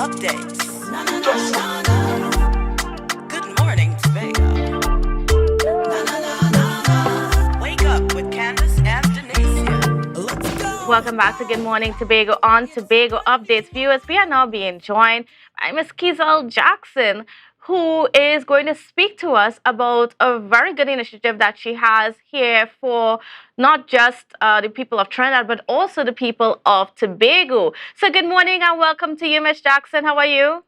updates. Good morning, Tobago. Wake up with Kandace and Denise. Let's go. Welcome back to Good Morning Tobago on Tobago Updates. Viewers, we are now being joined by Miss Kezel Jackson, who is going to speak to us about a very good initiative that she has here for not just the people of Trinidad, but also the people of Tobago. So good morning and welcome to you, Miss Jackson. How are you?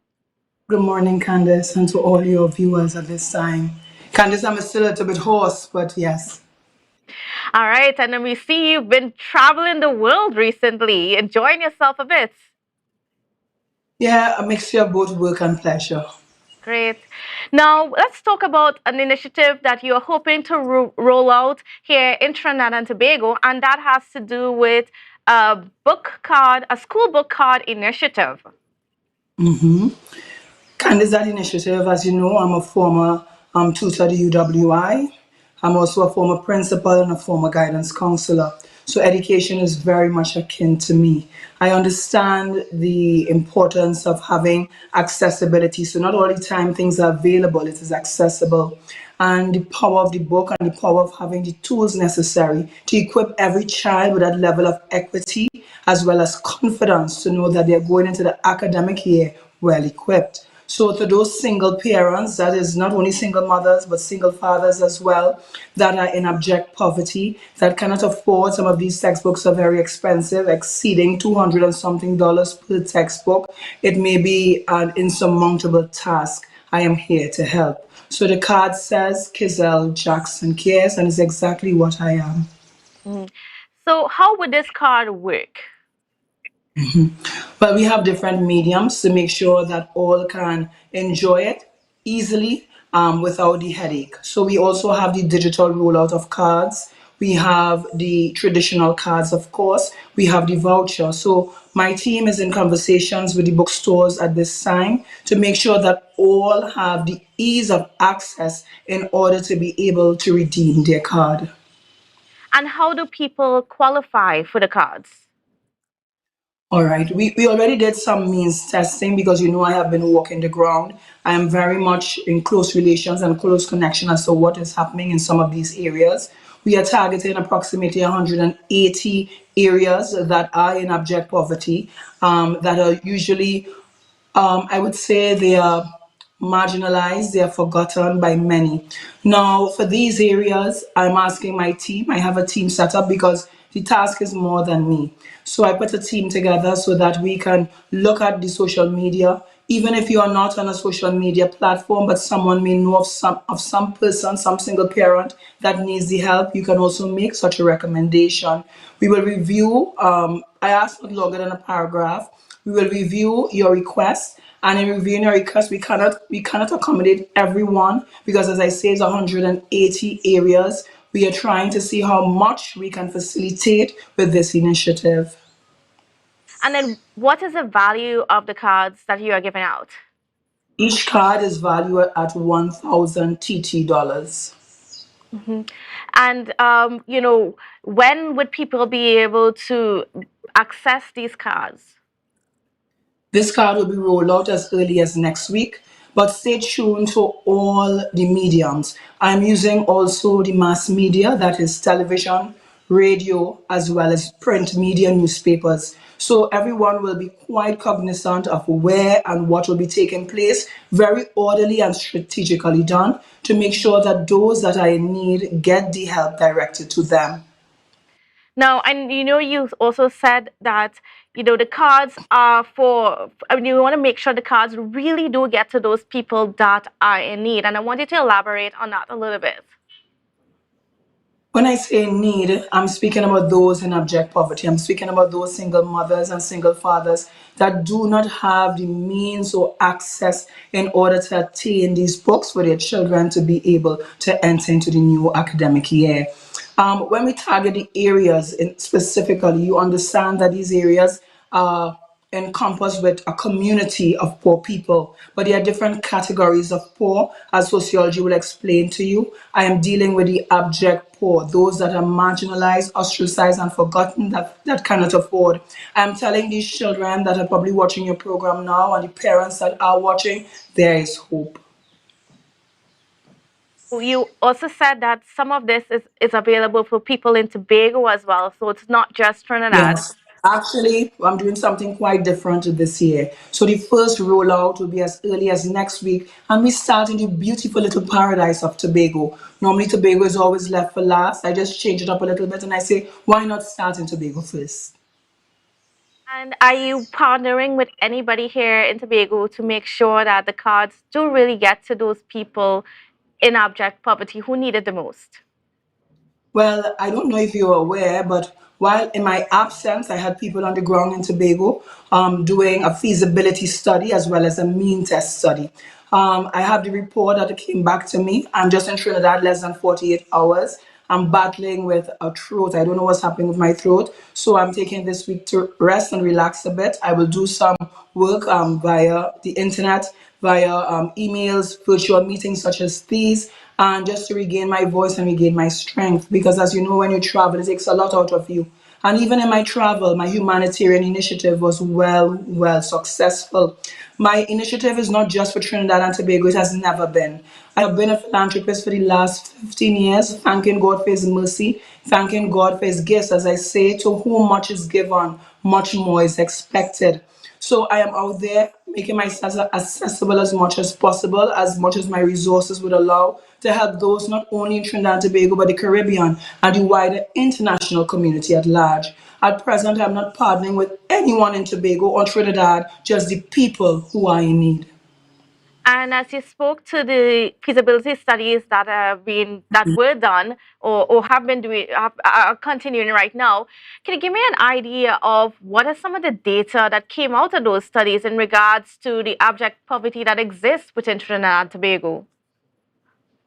Good morning, Candace, and to all your viewers at this time. Candace, I'm still a little bit hoarse, but yes. All right, and then we see you've been traveling the world recently, enjoying yourself a bit. Yeah, a mixture of both work and pleasure. Great. Now, let's talk about an initiative that you're hoping to roll out here in Trinidad and Tobago, and that has to do with a school book card initiative. Candace, that initiative, as you know, I'm a former tutor at the UWI. I'm also a former principal and a former guidance counselor. So education is very much akin to me. I understand the importance of having accessibility. So not all the time things are available, it is accessible. And the power of the book and the power of having the tools necessary to equip every child with that level of equity as well as confidence to know that they're going into the academic year well equipped. So to those single parents, that is not only single mothers, but single fathers as well, that are in abject poverty, that cannot afford, some of these textbooks are very expensive, exceeding 200 and something dollars per textbook. It may be an insurmountable task. I am here to help. So the card says Kezel Jackson Cares, and it's exactly what I am. Mhm. So, how would this card work? But we have different mediums to make sure that all can enjoy it easily without the headache. So we also have the digital rollout of cards. We have the traditional cards, of course. We have the voucher. So my team is in conversations with the bookstores at this time to make sure that all have the ease of access in order to be able to redeem their card. And how do people qualify for the cards? All right. We already did some means testing because you know I have been walking the ground. I am very much in close relations and close connection as to what is happening in some of these areas. We are targeting approximately 180 areas that are in abject poverty, that are usually, I would say, they are marginalized, they are forgotten by many. Now, for these areas, I'm asking my team, I have a team set up because the task is more than me. So I put a team together so that we can look at the social media. Even if you are not on a social media platform, but someone may know of some person, some single parent that needs the help, you can also make such a recommendation. We will review, I asked not longer than a paragraph. We will review your request, and in reviewing your request, we cannot accommodate everyone because, as I say, it's 180 areas. We are trying to see how much we can facilitate with this initiative. And then, what is the value of the cards that you are giving out? Each card is valued at 1,000 TT dollars. Mhm. And when would people be able to access these cards? This card will be rolled out as early as next week, but stay tuned to all the mediums. I'm using also the mass media, that is television, radio, as well as print media, newspapers. So everyone will be quite cognizant of where and what will be taking place, very orderly and strategically done to make sure that those that are in need get the help directed to them. Now, and you also said that the cards are for. I mean, you want to make sure the cards really do get to those people that are in need, and I want you to elaborate on that a little bit. When I say need, I'm speaking about those in abject poverty. I'm speaking about those single mothers and single fathers that do not have the means or access in order to attain these books for their children to be able to enter into the new academic year. When we target the areas specifically, you understand that these areas are encompassed with a community of poor people, but there are different categories of poor, as sociology will explain to you. I am dealing with the abject poor, those that are marginalized, ostracized, and forgotten, that cannot afford. I'm telling these children that are probably watching your program now and the parents that are watching, there is hope. You also said that some of this is available for people in Tobago as well, so it's not just Trinidad. Yes. Actually, I'm doing something quite different this year. So the first rollout will be as early as next week, and we start in the beautiful little paradise of Tobago. Normally, Tobago is always left for last. I just change it up a little bit, and I say, why not start in Tobago first? And are you partnering with anybody here in Tobago to make sure that the cards do really get to those people in abject poverty who need it the most? Well, I don't know if you're aware, but while in my absence, I had people on the ground in Tobago doing a feasibility study as well as a mean test study. I have the report that came back to me. I'm just in Trinidad less than 48 hours. I'm battling with a throat. I don't know what's happening with my throat. So I'm taking this week to rest and relax a bit. I will do some work via the internet, via emails, virtual meetings such as these, and just to regain my voice and regain my strength. Because as you know, when you travel, it takes a lot out of you. And even in my travel, my humanitarian initiative was well successful. My initiative is not just for Trinidad and Tobago, it has never been. I have been a philanthropist for the last 15 years, thanking God for His mercy, thanking God for His gifts. As I say, to whom much is given, much more is expected. So I am out there making myself accessible as much as my resources would allow, to help those not only in Trinidad and Tobago, but the Caribbean and the wider international community at large. At present, I'm not partnering with anyone in Tobago or Trinidad, just the people who are in need. And as you spoke to the feasibility studies that were done or have been doing are continuing right now, can you give me an idea of what are some of the data that came out of those studies in regards to the abject poverty that exists within Trinidad and Tobago?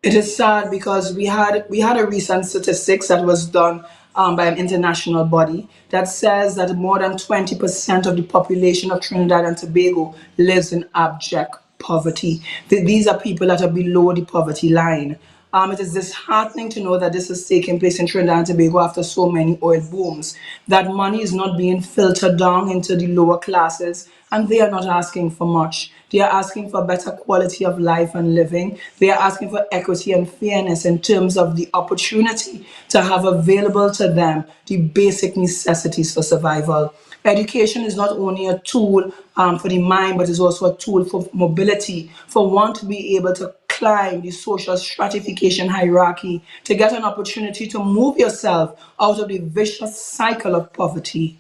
It is sad because we had a recent statistics that was done by an international body that says that more than 20% of the population of Trinidad and Tobago lives in abject poverty. These are people that are below the poverty line. It is disheartening to know that this is taking place in Trinidad and Tobago after so many oil booms. That money is not being filtered down into the lower classes, and they are not asking for much. They are asking for better quality of life and living. They are asking for equity and fairness in terms of the opportunity to have available to them the basic necessities for survival. Education is not only a tool for the mind, but is also a tool for mobility, for one to be able to climb the social stratification hierarchy, to get an opportunity to move yourself out of the vicious cycle of poverty.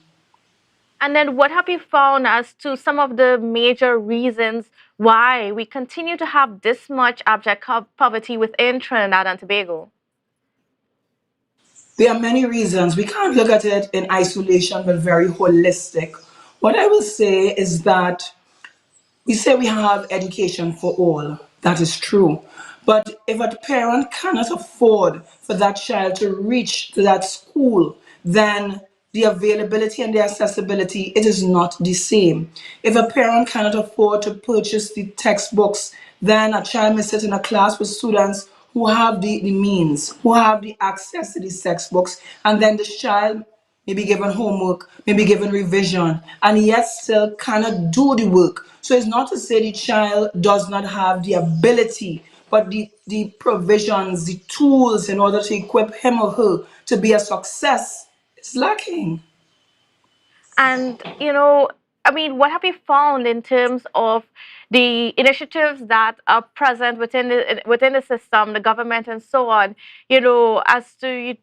And then what have you found as to some of the major reasons why we continue to have this much abject poverty within Trinidad and Tobago? There are many reasons. We can't look at it in isolation, but very holistic. What I will say is that we say we have education for all. That is true. But if a parent cannot afford for that child to reach to that school, then the availability and the accessibility, it is not the same. If a parent cannot afford to purchase the textbooks, then a child may sit in a class with students who have the means, who have the access to these textbooks, and then the child maybe given homework, maybe given revision, and yet still cannot do the work. So it's not to say the child does not have the ability, but the provisions, the tools in order to equip him or her to be a success is lacking. And, I mean, what have you found in terms of the initiatives that are present within the system, the government, and so on? As to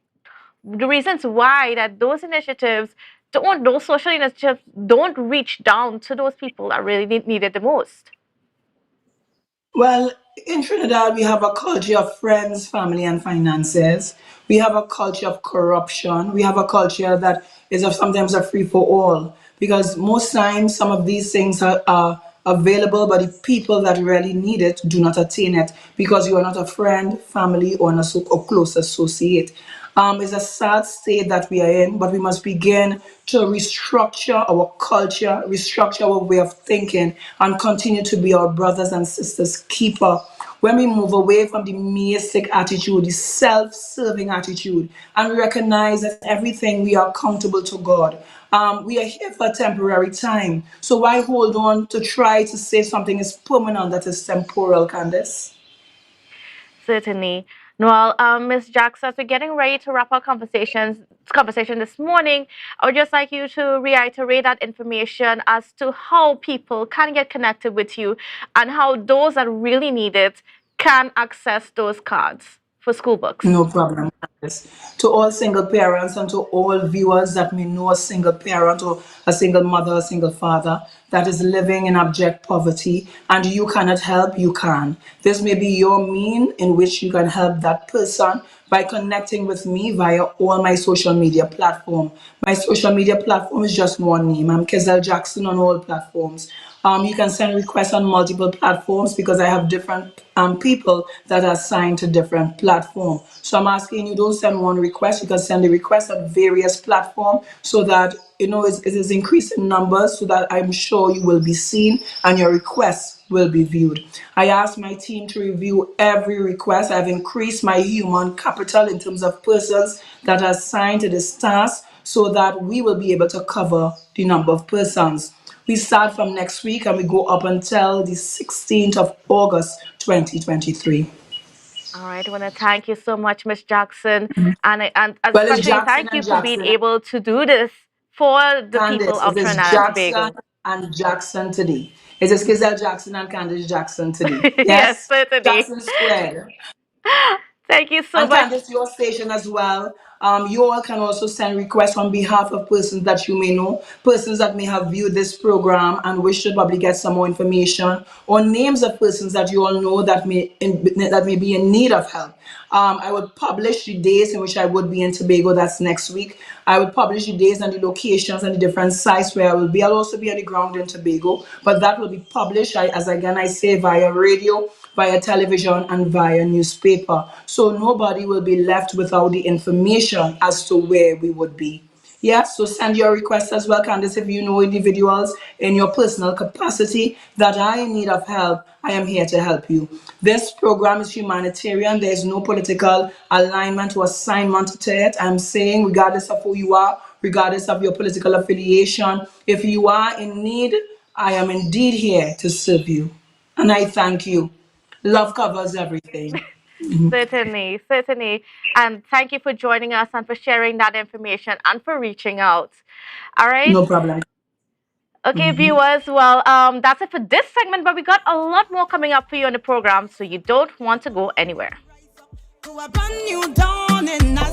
the reasons why that those social initiatives don't reach down to those people that really need it the most. Well, in Trinidad, we have a culture of friends, family, and finances. We have a culture of corruption. We have a culture that is sometimes a free for all. Because most times, some of these things are available, but the people that really need it do not attain it because you are not a friend, family, or a close associate. It's a sad state that we are in, but we must begin to restructure our culture, restructure our way of thinking, and continue to be our brothers and sisters' keeper. When we move away from the basic attitude, the self serving attitude, and we recognize that everything we are accountable to God. We are here for a temporary time. So why hold on to try to say something is permanent that is temporal, Candace? Certainly. Well, Ms. Jackson, as we're getting ready to wrap our conversation this morning, I would just like you to reiterate that information as to how people can get connected with you and how those that really need it can access those cards for school books. No problem. Yes. To all single parents and to all viewers that may know a single parent or a single mother, a single father that is living in abject poverty and you cannot help, you can. This may be your mean in which you can help that person by connecting with me via all my social media platform. My social media platform is just one name. I'm Kezel Jackson on all platforms. You can send requests on multiple platforms because I have different people that are assigned to different platforms. So I'm asking you, don't send one request. You can send the request on various platforms so that it is increasing numbers so that I'm sure you will be seen and your requests will be viewed. I asked my team to review every request. I've increased my human capital in terms of persons that are assigned to this task so that we will be able to cover the number of persons. We start from next week and we go up until the 16th of August 2023. All right, I want to thank you so much, Miss Jackson, and Well, it's especially Jackson thank you and for being Jackson. able to do this for the people Candace, of it is Trinidad and Jackson Tobago. and Jackson today. It is Kezel Jackson and Candace Jackson today. Yes, Yes? certainly. Jackson Squared. Thank you so And much. Candice, your station as well. You all can also send requests on behalf of persons that you may know, persons that may have viewed this program and wish to probably get some more information, or names of persons that you all know that may be in need of help. I would publish the days in which I would be in Tobago. That's next week. I would publish the days and the locations and the different sites where I will be. I'll also be on the ground in Tobago, but that will be published, as again I say, via radio, via television, and via newspaper. So nobody will be left without the information as to where we would be. Yeah, so send your requests as well, Candice. If you know individuals in your personal capacity that are in need of help, I am here to help you. This program is humanitarian. There is no political alignment or assignment to it. I'm saying, regardless of who you are, regardless of your political affiliation, if you are in need, I am indeed here to serve you. And I thank you. Love covers everything. Certainly, certainly. And thank you for joining us and for sharing that information and for reaching out. All right. No problem. Okay, viewers. Well, that's it for this segment, but we got a lot more coming up for you on the program, so you don't want to go anywhere. To a brand new dawn, and